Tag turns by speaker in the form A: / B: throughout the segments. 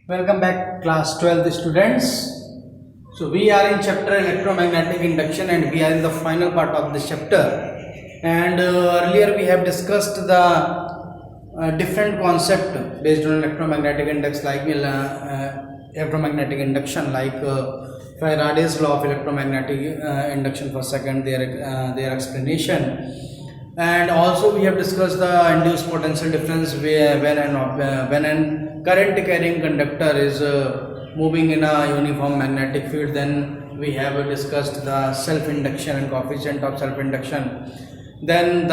A: Welcome back, class 12th students. So we are in chapter electromagnetic induction and we are in the final part of this chapter. And earlier we have discussed the different concept based on electromagnetic index like electromagnetic induction, like Faraday's law of electromagnetic induction for second, their explanation. And also we have discussed the induced potential difference when an current carrying conductor is moving in a uniform magnetic field. Then we have discussed the self induction and coefficient of self induction. Then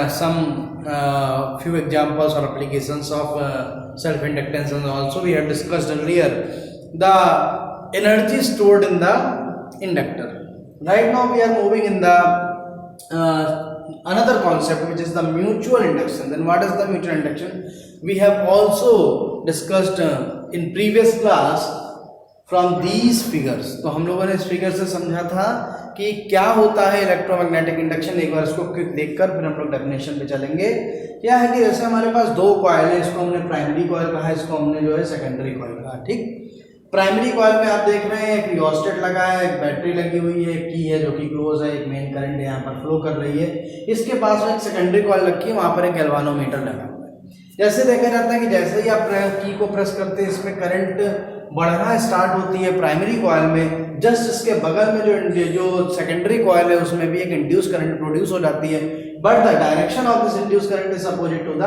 A: some few examples or applications of self inductance, and also we have discussed earlier the energy stored in the inductor. Right now we are moving in the another concept, which is the mutual induction. Then what is the mutual induction? We have also discussed in previous class from these figures. तो हम लोगों ने इस figure से समझा था कि क्या होता है इलेक्ट्रोमैग्नेटिक इंडक्शन. एक बार इसको क्विक देखकर फिर हम लोग डेफिनेशन पे चलेंगे. क्या है कि जैसे हमारे पास दो कॉइल है, इसको हमने प्राइमरी कॉइल कहा, इसको हमने जो है सेकेंडरी कॉइल कहा. ठीक, प्राइमरी कॉइल में आप देख रहे हैं एक रियोस्टेट लगा है, एक बैटरी लगी हुई है, एक की है जो कि क्लोज है, एक मेन करंट यहाँ पर फ्लो कर रही है. इसके पास में एक सेकेंडरी कॉइल रखी है, वहां पर एक गैल्वानोमीटर लगा हुआ है. जैसे देखा जाता है कि जैसे ही आप की को प्रेस करते हैं इसमें करंट बढ़ना स्टार्ट होती है प्राइमरी कॉइल में. जस्ट इसके बगल में जो सेकेंडरी कॉइल है उसमें भी एक इंड्यूस करंट प्रोड्यूस हो जाती है. But the direction of this induce current is opposite to the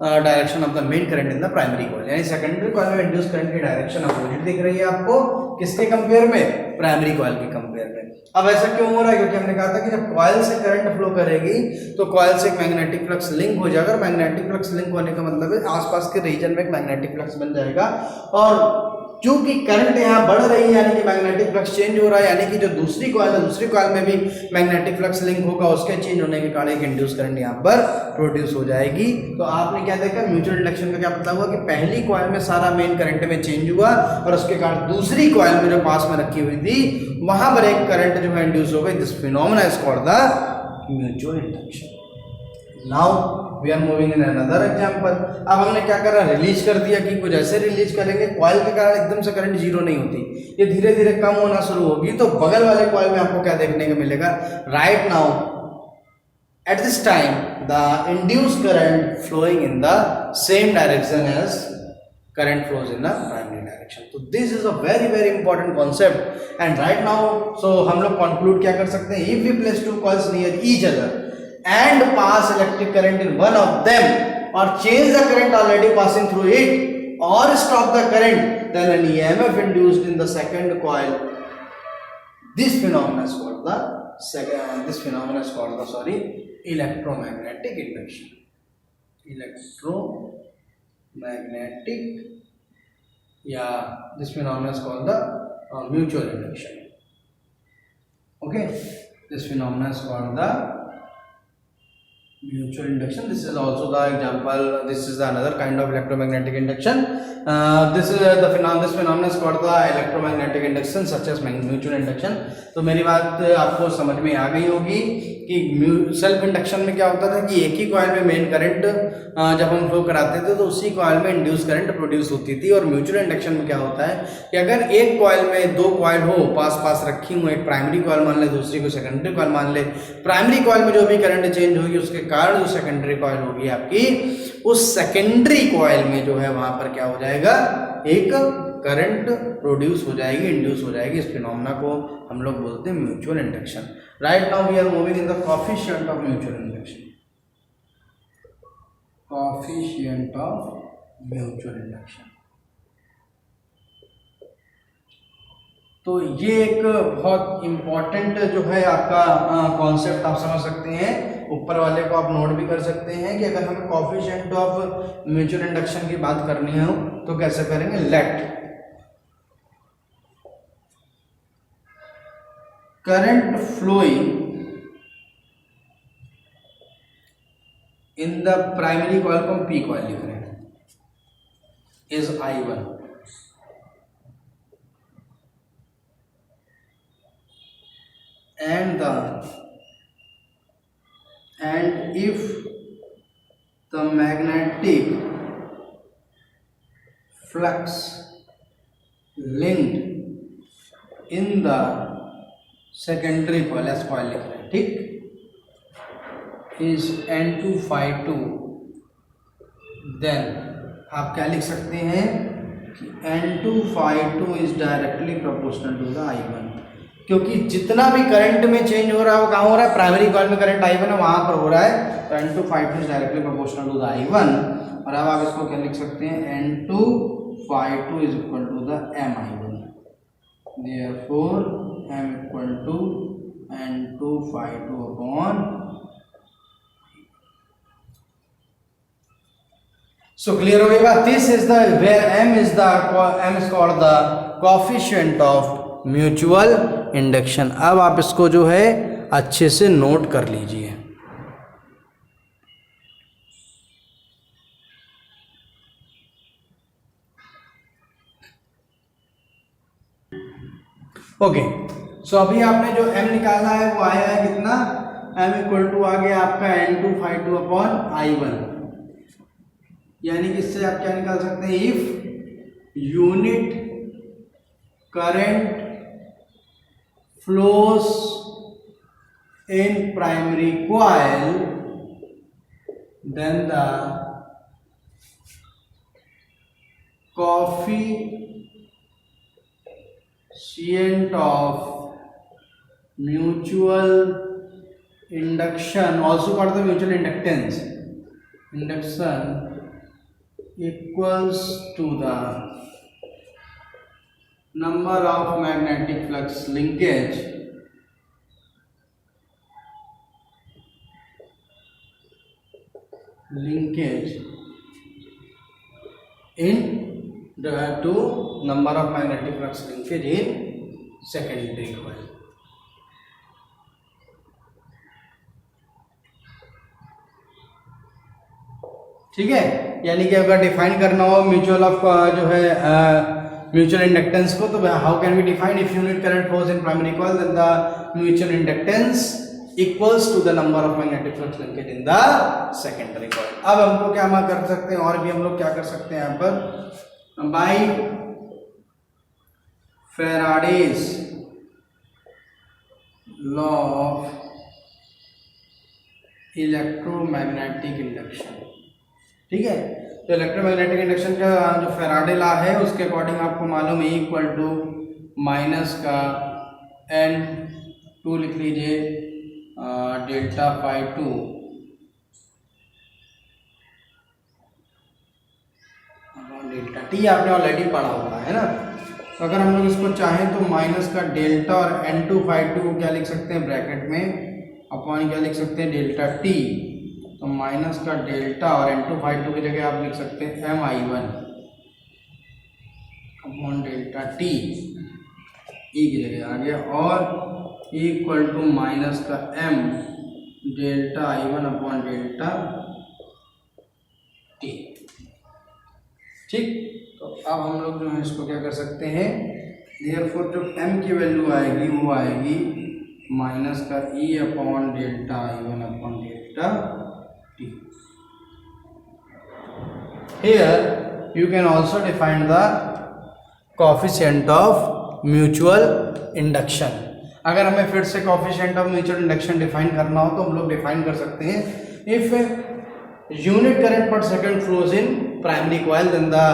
A: direction of the main current in the primary coil. यानी सेकेंडरी कॉइल में इंड्यूस करंट की डायरेक्शन अपोजिट दिख रही है आपको. किसके कंपेयर में? प्राइमरी कॉइल के कंपेयर में. अब ऐसा क्यों हो रहा है? क्योंकि हमने कहा था कि जब कॉइल से करंट फ्लो करेगी तो कॉइल से एक मैग्नेटिक फ्लक्स लिंक हो जाएगा. मैग्नेटिक फ्लक्स लिंक होने का मतलब है आसपास के रीजन में एक मैग्नेटिक फ्लक्स बन जाएगा. और क्योंकि करंट यहाँ बढ़ रही है यानी कि मैग्नेटिक फ्लक्स चेंज हो रहा है, यानी कि जो दूसरी कॉइल है दूसरी कॉइल में भी मैग्नेटिक फ्लक्स लिंक होगा, उसके चेंज होने के कारण एक इंड्यूस करंट यहाँ पर प्रोड्यूस हो जाएगी. तो आपने क्या देखा, म्यूचुअल इंडक्शन का क्या पता हुआ कि पहली कॉइल में सारा मेन करंट में चेंज हुआ और उसके कारण दूसरी कॉइल में जो पास में रखी हुई थी वहां पर एक करंट जो है इंड्यूस हो गई. This phenomena is called the mutual induction. Now we are moving in another example. अब हमने क्या करा, रिलीज कर दिया कि कुछ ऐसे रिलीज करेंगे कॉइल के कारण एकदम से करंट जीरो नहीं होती, ये धीरे धीरे कम होना शुरू होगी. तो बगल वाले कॉइल में आपको क्या देखने को मिलेगा? Right now at this time the induced current flowing in the same direction as current flows in the primary direction. So this is a very very important concept. And right now so हम लोग conclude क्या कर सकते हैं? If we place two coils near each other and pass electric current in one of them or change the current already passing through it or stop the current, then an EMF induced in the second coil. This phenomenon is called the electromagnetic induction. This phenomenon is called the mutual induction. Okay, this phenomenon is called the mutual induction. This is also the example. This is another kind of electromagnetic induction. This phenomenon is called the electromagnetic induction such as mutual induction. तो मेरी बात आपको समझ में आ गई होगी कि self induction में क्या होता था कि एक ही कॉइल में मेन करंट जब हम फ्लो कराते थे तो उसी कॉइल में इंड्यूस करंट प्रोड्यूस होती थी. और म्यूचुअल इंडक्शन में क्या होता है कि अगर एक कॉइल में दो कॉइल हो पास पास रखी हुई, एक प्राइमरी कॉइल मान ले दूसरी को सेकेंडरी कॉइल मान ले, प्राइमरी कॉइल में जो भी करंट चेंज होगी उसके कारण जो सेकेंडरी कॉइल होगी आपकी, उस सेकेंडरी कॉइल में जो है वहां पर क्या हो जाएगा, एक करंट प्रोड्यूस हो जाएगी, इंड्यूस हो जाएगी. इस फिनोमेना को हम लोग बोलते हैं mutual induction. Right now we are moving in the coefficient of mutual induction. Coefficient of mutual induction. तो ये एक बहुत इंपॉर्टेंट जो है आपका कॉन्सेप्ट आप समझ सकते हैं. ऊपर वाले को आप नोट भी कर सकते हैं कि अगर हमें कोएफिशिएंट ऑफ म्यूचुअल इंडक्शन की बात करनी हो तो कैसे करेंगे. Let current flowing in the primary coil को हम पी कॉइल लिख रहे हैं is I1 and if the magnetic flux linked in the secondary coil, S coil लिख रहे हैं, ठीक, is N2Phi2, then आप क्या लिख सकते हैं कि N2Phi2 is directly proportional to the I1, क्योंकि जितना भी करंट में चेंज हो रहा है वो कहाँ हो रहा है, प्राइमरी कॉइल में करंट I1 है वहां पर हो रहा है, तो N2Phi2 is directly proportional to the I1। और अब आप इसको क्या लिख सकते हैं, N2Phi2 is equal to the MI1, therefore M equal to N2Phi2 upon। So clear हो गई बात। This is the where M is called the coefficient of mutual induction। अब आप इसको जो है अच्छे से नोट कर लीजिए। ओके, सो अभी आपने जो M निकाला है वो आया है कितना, M इक्वल टू आ गया आपका N2Phi2 अपॉन I1, यानी कि इससे आप क्या निकाल सकते हैं, if unit current flows in primary coil then the coefficient of mutual induction, also called the mutual induction equals to the number of magnetic flux linkage in to number of magnetic flux linkage in secondary coil। ठीक है, यानी कि अगर define करना हो mutual of जो है mutual inductance को, तो how can we define, if unit current flows in primary coil then the mutual inductance equals to the number of magnetic flux linkage in the secondary coil. अब हमको क्या हम कर सकते हैं, और भी हम लोग क्या कर सकते हैं यहाँ पर, by Faraday's law of electromagnetic induction. ठीक है, तो इलेक्ट्रोमैग्नेटिक इंडक्शन का जो फैराडे लॉ है उसके अकॉर्डिंग आपको मालूम है इक्वल टू माइनस का N2 लिख लीजिए डेल्टा फाई 2 डेल्टा टी, आपने ऑलरेडी पढ़ा हुआ है ना। तो अगर हम लोग इसको चाहें तो माइनस का डेल्टा और N2Phi2 को क्या लिख सकते हैं ब्रैकेट में अपॉन क्या लिख सकते हैं डेल्टा टी, तो माइनस का डेल्टा और N2Phi2 की जगह आप लिख सकते हैं MI1 अपॉन डेल्टा टी, ई की जगह आ गया, और इक्वल टू माइनस का M delta I1 upon delta T. ठीक, तो अब हम लोग जो है इसको क्या कर सकते हैं, देयरफॉर जो M की वैल्यू आएगी वो आएगी माइनस का E upon delta I1 upon delta T. Here you can also define the coefficient of mutual induction। अगर हमें फिर से coefficient of mutual induction define करना हो तो हम लोग डिफाइन कर सकते हैं, if unit current per second flows in primary coil then the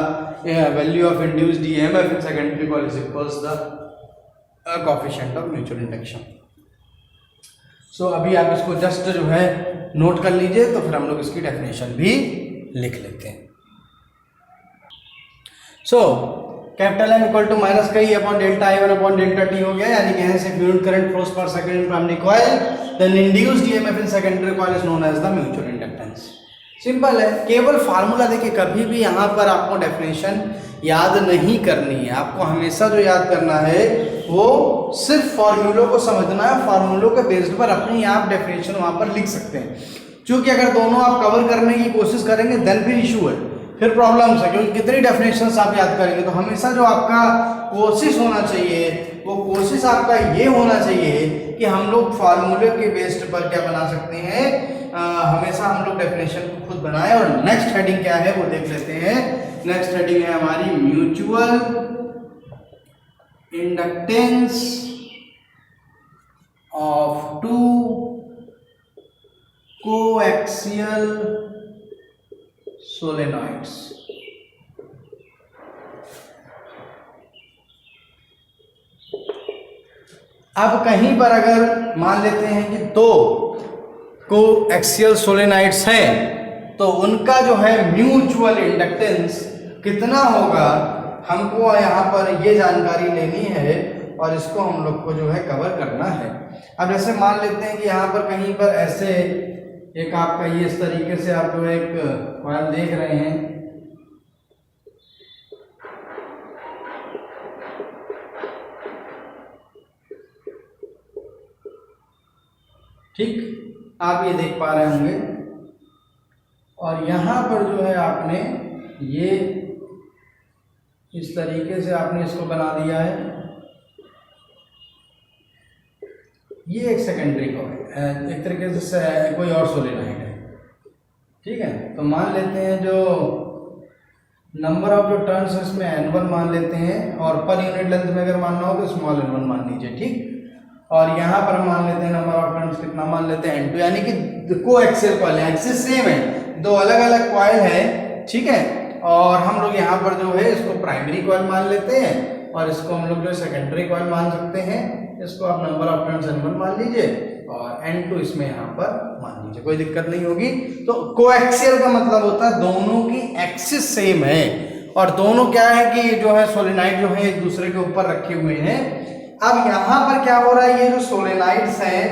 A: value of induced EMF in secondary coil is equals the coefficient of mutual induction। So अभी आप इसको जस्ट जो है नोट कर लीजिए, तो फिर हम लोग इसकी डेफिनेशन भी लिख लेते हैं। So capital M equal to minus का ई upon delta I1 upon delta T हो गया, यानी कि से यूनिट करंट फ्लोस पर second in primary coil then induced EMF in secondary coil is known as the mutual inductance. Simple है, केवल फार्मूला देखिए, कभी भी यहाँ पर आपको डेफिनेशन याद नहीं करनी है, आपको हमेशा जो याद करना है वो सिर्फ फॉर्मूलों को समझना है, फॉर्मूलों के बेस्ड पर अपनी आप डेफिनेशन वहाँ पर लिख सकते हैं। क्योंकि अगर दोनों आप कवर करने की कोशिश करेंगे देन फिर इशू है, फिर प्रॉब्लम्स है, क्योंकि कितनी डेफिनेशंस आप याद करेंगे। तो हमेशा जो आपका कोशिश होना चाहिए वो कोशिश आपका ये होना चाहिए कि हम लोग फार्मूले के बेस्ड पर क्या बना सकते हैं, हमेशा हम लोग डेफिनेशन को खुद बनाएं। और नेक्स्ट हेडिंग क्या है वो देख लेते हैं। नेक्स्ट हेडिंग है हमारी mutual inductance of two coaxial solenoids. अब कहीं पर अगर मान लेते हैं कि दो कोएक्सियल सोलेनाइड्स हैं तो उनका जो है म्यूचुअल इंडक्टेंस कितना होगा, हमको यहाँ पर ये जानकारी लेनी है और इसको हम लोग को जो है कवर करना है। अब जैसे मान लेते हैं कि यहाँ पर कहीं पर ऐसे एक आपका ये इस तरीके से आप जो एक कॉइल देख रहे हैं, ठीक, आप ये देख पा रहे होंगे और यहाँ पर जो है आपने ये इस तरीके से आपने इसको बना दिया है। ये एक सेकेंडरी कॉइल एक तरीके से कोई और सोलेनोइड है, ठीक है। तो मान लेते हैं जो नंबर ऑफ जो टर्न्स है इसमें n1 मान लेते हैं और पर यूनिट लेंथ में अगर मानना हो तो स्मॉल n1 मान लीजिए, ठीक। और यहाँ पर हम मान लेते हैं नंबर ऑफ टर्न्स कितना मान लेते हैं n2, यानी कि कोएक्सियल कॉइल है, एक्सिस सेम है, दो अलग अलग कॉइल है, ठीक है। और हम लोग यहाँ पर जो है इसको प्राइमरी कॉइल मान लेते हैं और इसको हम लोग जो सेकेंडरी कॉइल मान सकते हैं। इसको आप नंबर ऑफ टर्न्स n1 मान लीजिए और n2 इसमें यहाँ पर मान लीजिए, कोई दिक्कत नहीं होगी। तो कोएक्सियल का मतलब होता है दोनों की एक्सिस सेम है और दोनों क्या है कि जो है सोलेनाइड जो है एक दूसरे के ऊपर रखे हुए हैं। अब यहाँ पर क्या हो रहा है, ये जो सोलेनाइड्स हैं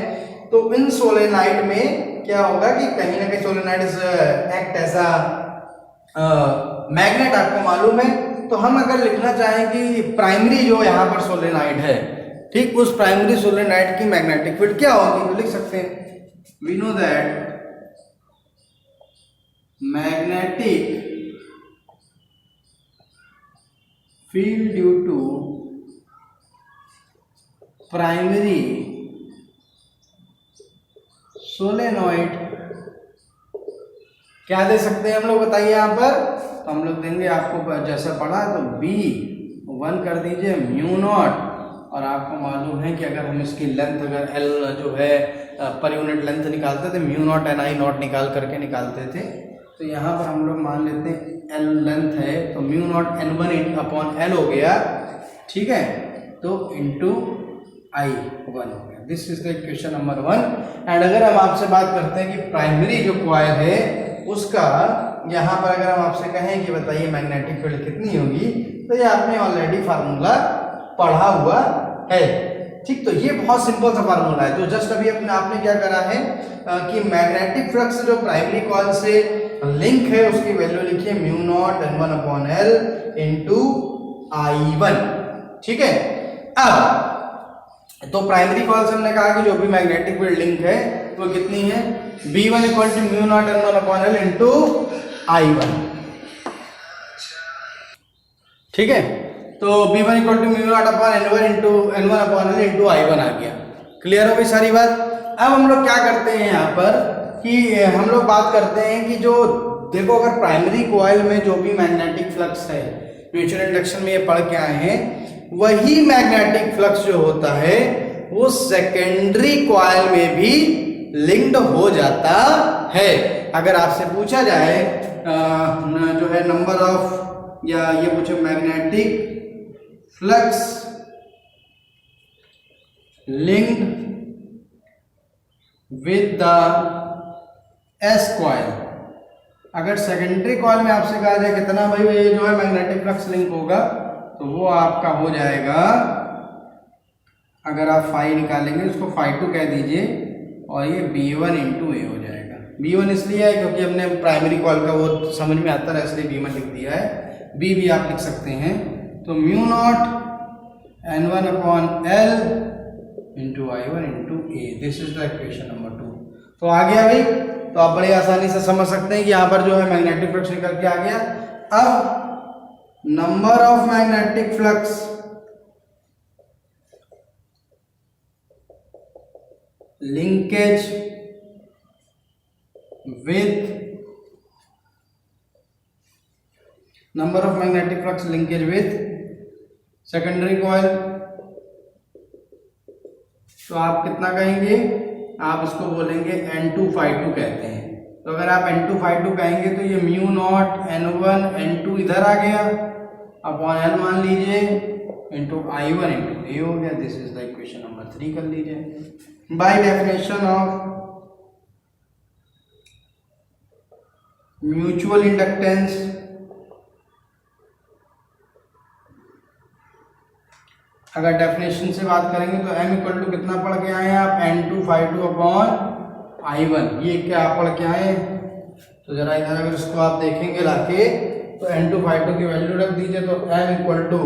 A: तो इन सोलेनाइड में क्या होगा कि कहीं ना कहीं solenoid act as a magnet, आपको मालूम है। तो हम अगर लिखना चाहें कि प्राइमरी जो यहाँ पर सोलेनाइड है, ठीक, उस प्राइमरी सोलेनाइड की मैग्नेटिक फील्ड क्या होगी तो लिख सकते हैं we know that magnetic field due to primary solenoid क्या दे सकते हैं हम लोग, बताइए यहाँ पर। तो हम लोग देंगे आपको जैसा पढ़ा तो B1 कर दीजिए म्यू नॉट, और आपको मालूम है कि अगर हम इसकी लेंथ अगर L जो है पर यूनिट लेंथ निकालते थे म्यू नॉट NI नॉट निकाल करके निकालते थे। तो यहाँ पर हम लोग मान लेते हैं L लेंथ है तो mu naught N1 upon L हो गया, ठीक है, तो इंटू I1 हो गया। This is the equation number 1। And अगर हम आपसे बात करते हैं कि प्राइमरी जो कॉइल है उसका यहाँ पर अगर हम आपसे कहें कि बताइए मैग्नेटिक फील्ड कितनी होगी, तो ये आपने ऑलरेडी फार्मूला पढ़ा हुआ है, ठीक। तो ये बहुत सिंपल सा फार्मूला है। तो जस्ट अभी आपने क्या करा है कि मैग्नेटिक फ्लक्स जो प्राइमरी कॉइल से लिंक है उसकी वैल्यू लिखिए mu naught N1 upon L into I1, ठीक है। अब तो प्राइमरी कॉइल से हमने कहा कि जो भी मैग्नेटिक फील्ड लिंक है वो कितनी है, B1 equal to mu naught N1 upon L into I1, ठीक है। तो B1 equal to mu naught upon N1 upon L into I1 आ गया। क्लियर हो गई सारी बात। अब हम लोग क्या करते हैं यहाँ पर कि हम लोग बात करते हैं कि जो देखो अगर प्राइमरी कॉइल में जो भी मैग्नेटिक फ्लक्स है, म्यूचुअल इंडक्शन में ये पढ़ के आए हैं, वही मैग्नेटिक फ्लक्स जो होता है वो सेकेंडरी कॉइल में भी लिंक्ड हो जाता है। अगर आपसे पूछा जाए जो है नंबर ऑफ या ये पूछे magnetic flux linked with the S coil, अगर सेकेंडरी कॉइल में आपसे कहा जाए कितना भाई ये जो है मैग्नेटिक फ्लक्स लिंक होगा, तो वो आपका हो जाएगा, अगर आप फाई निकालेंगे उसको φ2 कह दीजिए और ये B1 इंटू ए हो जाएगा। B1 इसलिए है क्योंकि हमने प्राइमरी कॉइल का वो समझ में आता है इसलिए B1 लिख दिया है, B भी आप लिख सकते हैं। तो mu naught N1 upon L into I1 into A, this is the equation number 2। तो आ गया भाई, तो आप बड़ी आसानी से समझ सकते हैं कि यहाँ पर जो है मैग्नेटिक फ्लक्स निकल के आ गया। अब number of magnetic flux linkage with secondary coil तो आप कितना कहेंगे, आप इसको बोलेंगे N2 कहते हैं। तो अगर आप N2 कहेंगे तो ये म्यू नॉट N1 N2 इधर आ गया अपॉन N मान लीजिए इंटू I1 इंटू ए हो गया। This is the equation number 3 कर लीजिए। By definition of mutual inductance, अगर डेफिनेशन से बात करेंगे तो m इक्वल टू कितना पढ़ के आए आप, N2 अपॉन I1, ये क्या आप पढ़ के आए। तो जरा इधर अगर इसको आप देखेंगे लाके तो N2 की वैल्यू रख दीजिए, तो m इक्वल टू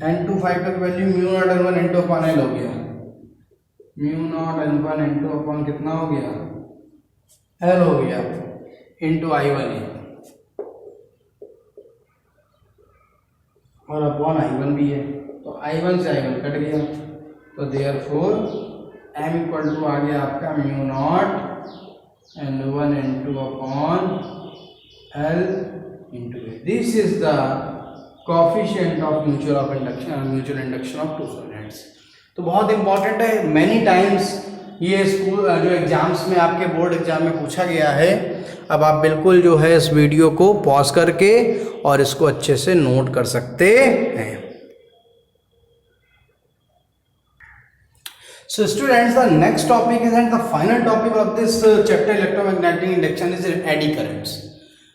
A: N2 की value mu naught N1 into upon L हो गया, mu naught N1 into upon कितना हो गया, L हो गया इंटू I1 और अपॉन I1 भी है, तो I1 से I1 कट गया, तो देयरफॉर m इक्वल टू आ गया आपका mu naught N1 into upon L into A. This is the coefficient of mutual induction of two solids. तो बहुत इंपॉर्टेंट है, मैनी टाइम्स ये स्कूल जो एग्जाम्स में आपके बोर्ड एग्जाम में पूछा गया है। अब आप बिल्कुल जो है इस वीडियो को पॉज करके और इसको अच्छे से नोट कर सकते हैं। So students, the next topic is and the final topic of this chapter electromagnetic induction is eddy currents।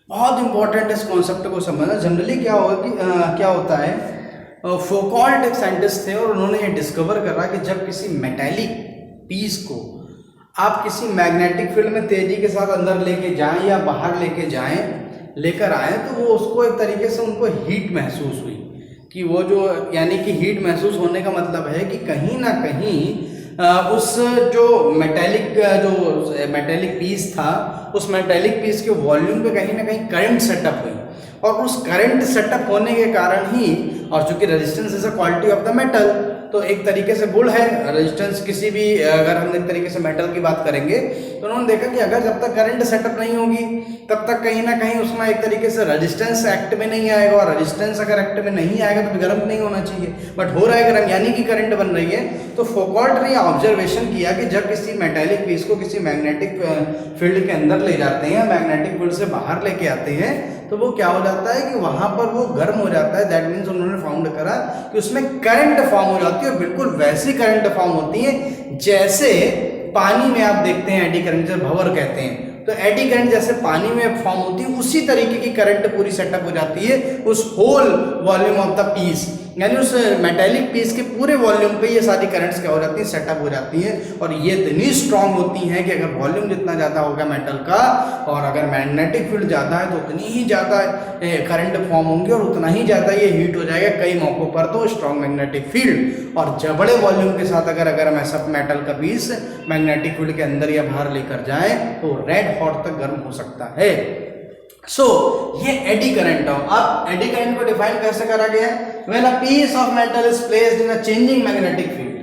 A: बहुत इंपॉर्टेंट इस कॉन्सेप्ट को समझना। जनरली क्या होता है, फोकॉल्ट एक साइंटिस्ट थे और उन्होंने ये डिस्कवर करा कि जब किसी मेटेलिक पीस को आप किसी मैग्नेटिक फील्ड में तेजी के साथ अंदर लेके जाएं या बाहर लेकर आए तो वो उसको एक तरीके से उनको हीट महसूस हुई कि वो जो यानी कि हीट महसूस होने का मतलब है कि कहीं ना कहीं उस जो मेटेलिक पीस था, उस मेटेलिक पीस के वॉल्यूम पे कहीं ना कहीं करंट सेटअप हुई और उस करंट सेटअप होने के कारण ही, और चूंकि resistance is a quality of the metal, तो एक तरीके से गुण है रेजिस्टेंस किसी भी, अगर हम एक तरीके से मेटल की बात करेंगे तो उन्होंने देखा कि अगर जब तक करंट सेटअप नहीं होगी तब तक कहीं ना कहीं उसमें एक तरीके से रेजिस्टेंस एक्ट में नहीं आएगा, और रेजिस्टेंस अगर एक्ट में नहीं आएगा तो गर्म नहीं होना चाहिए, बट हो रहा है गर्म, यानी कि करंट बन रही है। तो फोकॉल्ट ने ऑब्जर्वेशन किया कि जब किसी मेटेलिक पीस को किसी मैग्नेटिक फील्ड के अंदर ले जाते हैं, मैग्नेटिक फील्ड से बाहर लेके आते हैं, तो वो क्या हो जाता है कि वहां पर वो गर्म हो जाता है। दैट मीन्स उन्होंने फाउंड करा कि उसमें करंट फॉर्म हो जाती है, और बिल्कुल वैसी करंट फॉर्म होती है जैसे पानी में आप देखते हैं एडी करंट, जब भंवर कहते हैं, तो एडी करंट जैसे पानी में फॉर्म होती है उसी तरीके की करंट पूरी सेटअप हो जाती है उस whole volume of the piece, यानी उस मेटेलिक पीस के पूरे वॉल्यूम पे ये सारी करंट्स क्या हो जाती हैं, सेटअप हो जाती हैं। और ये इतनी स्ट्रांग होती हैं कि अगर वॉल्यूम जितना ज़्यादा होगा मेटल का और अगर मैग्नेटिक फील्ड ज़्यादा है तो उतनी ही ज़्यादा करंट फॉर्म होंगे और उतना ही ज़्यादा ये हीट हो जाएगा कई मौक़ों पर, तो स्ट्रांग मैग्नेटिक फील्ड। और बड़े वॉल्यूम के साथ अगर हम ऐसा मेटल का पीस मैग्नेटिक फील्ड के अंदर या बाहर लेकर जाएं तो रेड हॉट तक गर्म हो सकता है। ये एडी करंट हो। अब एडी करंट को डिफाइन कैसे करा गया है, when a piece of metal is placed in a changing magnetic field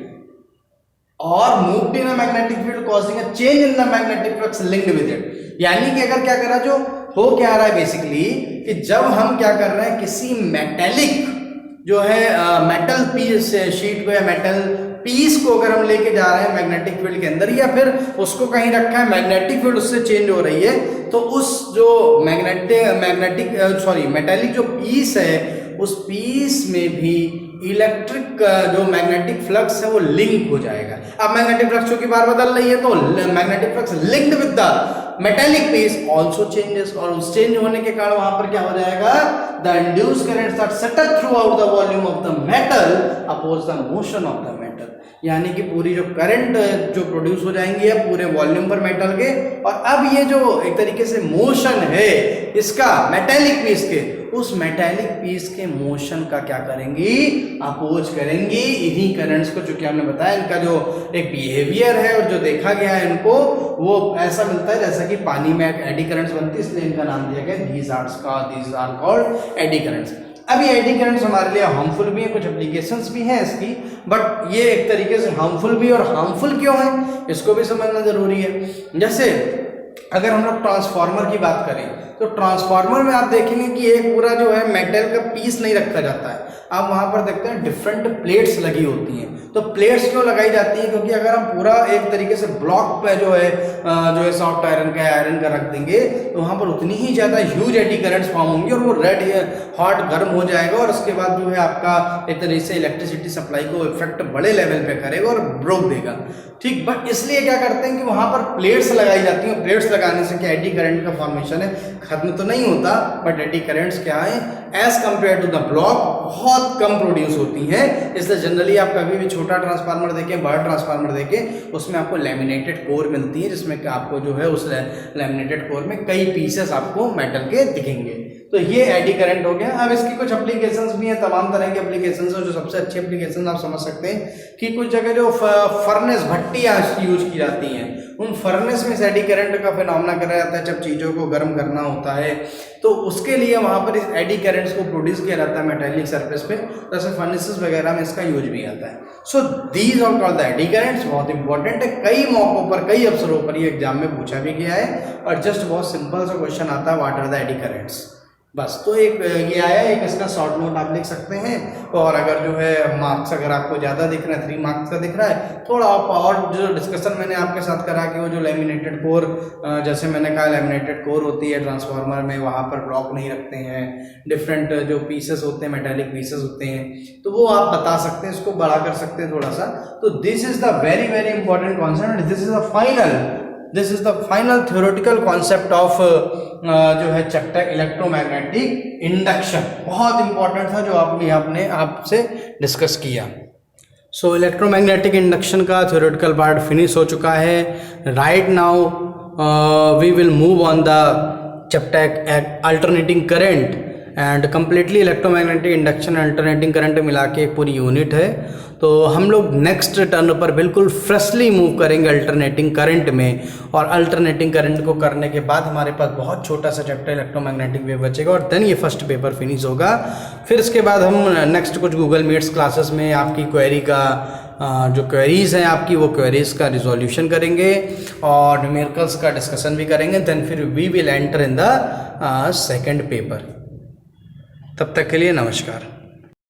A: और moved in a magnetic field causing a change in the magnetic flux linked with it. यानी कि अगर क्या करा, जो हो क्या रहा है बेसिकली कि जब हम क्या कर रहे हैं, किसी मेटेलिक जो है मेटल पीस शीट को या मेटल पीस को अगर हम लेके जा रहे हैं मैग्नेटिक फील्ड के अंदर या फिर उसको कहीं रखा है, मैग्नेटिक फील्ड उससे चेंज हो रही है, तो उस जो मेटेलिक जो पीस है उस पीस में भी इलेक्ट्रिक जो मैग्नेटिक फ्लक्स है वो लिंक हो जाएगा। अब मैग्नेटिक फ्लक्स चूंकि बार बदल रही है तो magnetic flux linked with the metallic piece also changes, और उस चेंज होने के कारण वहां पर क्या हो जाएगा, the induced currents are set up throughout the volume of the metal oppose the motion of the metal. यानी कि पूरी जो करंट जो प्रोड्यूस हो जाएंगी है पूरे वॉल्यूम पर मेटल के, और अब ये जो एक तरीके से मोशन है इसका मेटेलिक पीस के, उस मेटेलिक पीस के मोशन का क्या करेंगी, अपोज करेंगी इन्हीं करंट्स को। चूंकि हमने बताया इनका जो एक बिहेवियर है और जो देखा गया है इनको वो ऐसा मिलता है जैसा कि पानी में एडी करंट्स बनती है, इसलिए इनका नाम दिया गया these are called eddy currents. अब ये एडी करंट्स हमारे लिए हार्मफुल भी है, कुछ एप्लीकेशंस भी हैं इसकी, बट ये एक तरीके से हार्मफुल भी, और हार्मफुल क्यों है इसको भी समझना जरूरी है। जैसे अगर हम लोग ट्रांसफार्मर की बात करें तो ट्रांसफार्मर में आप देखेंगे कि एक पूरा जो है मेटल का पीस नहीं रखा जाता है, आप वहां पर देखते हैं डिफरेंट प्लेट्स लगी होती हैं। तो प्लेट्स क्यों लगाई जाती हैं? क्योंकि अगर हम पूरा एक तरीके से ब्लॉक पे जो है सॉफ्ट आयरन का रख देंगे तो वहां पर उतनी ही ज्यादा ह्यूज एडी करंट्स फॉर्म होंगे और वो रेड हॉट गर्म हो जाएगा और उसके बाद जो है आपका एक तरीके से इलेक्ट्रिसिटी सप्लाई को इफेक्ट बड़े लेवल पे करेगा और ब्रोक देगा। ठीक, बट इसलिए क्या करते हैं कि वहां पर प्लेट्स लगाई जाती हैं। प्लेट्स लगाने से क्या एडी करंट का फॉर्मेशन है खत्म तो नहीं होता, बट एडी करंट्स क्या है as compare to the block बहुत कम प्रोड्यूस होती हैं। इसलिए जनरली आप कभी भी छोटा ट्रांसफार्मर देखें, बड़ा ट्रांसफार्मर देखें, उसमें आपको लैमिनेटेड कोर मिलती है जिसमें आपको जो है उस लैमिनेटेड कोर में कई पीसेस आपको मेटल के दिखेंगे। तो ये एडी करंट हो गया। अब इसकी कुछ एप्लीकेशंस भी हैं, तमाम तरह के एप्लीकेशंस हैं। जो सबसे अच्छी एप्लीकेशन आप समझ सकते हैं कि कुछ जगह जो फर्नेस भट्टियाँ यूज की जाती हैं, उन फर्नेस में एडी करंट का फिनोमेना करा जाता है। जब चीज़ों को गर्म करना होता है तो उसके लिए वहाँ पर इस एडी करंट्स को प्रोड्यूस किया जाता है मेटेलिक सरफेस पे, जैसे फर्नेसेस वगैरह में इसका यूज भी आता है। So these are called the eddy currents. बहुत इंपॉर्टेंट है, कई मौकों पर कई अवसरों पर ये एग्जाम में पूछा भी गया है और जस्ट बहुत सिंपल सा क्वेश्चन आता है, what are the eddy currents, बस। तो एक ये आया, एक इसका शॉर्ट नोट आप लिख सकते हैं। और अगर जो है मार्क्स अगर आपको ज़्यादा दिख रहा है, 3 मार्क्स का दिख रहा है, थोड़ा आप और जो डिस्कशन मैंने आपके साथ करा कि वो जो लैमिनेटेड कोर, जैसे मैंने कहा लैमिनेटेड कोर होती है ट्रांसफार्मर में, वहाँ पर ब्लॉक नहीं रखते हैं, डिफरेंट जो पीसेस होते हैं मेटेलिक पीसेस होते हैं, तो वो आप बता सकते हैं, इसको बड़ा कर सकते हैं थोड़ा सा। तो this is the very very important concept, this is the final theoretical concept of जो है चैप्टर इलेक्ट्रोमैग्नेटिक इंडक्शन। बहुत इंपॉर्टेंट था जो आपने आपसे डिस्कस किया। सो इलेक्ट्रोमैग्नेटिक इंडक्शन का थ्योरेटिकल पार्ट फिनिश हो चुका है। Right now we will move on the chapter alternating current and completely electromagnetic induction alternating current मिला के एक पूरी यूनिट है। तो हम लोग नेक्स्ट टर्न पर बिल्कुल फ्रेशली मूव करेंगे अल्टरनेटिंग करंट में, और अल्टरनेटिंग करंट को करने के बाद हमारे पास बहुत छोटा सा चैप्टर इलेक्ट्रोमैग्नेटिक वेव बचेगा और देन ये फर्स्ट पेपर फिनिश होगा। फिर इसके बाद हम नेक्स्ट कुछ गूगल मीट्स क्लासेस में आपकी क्वेरी का जो क्वेरीज हैं आपकी, वो क्वेरीज का रिजोल्यूशन करेंगे और न्यूमेरिकल्स का डिस्कशन भी करेंगे। देन फिर we will enter in the second paper. तब तक के लिए नमस्कार।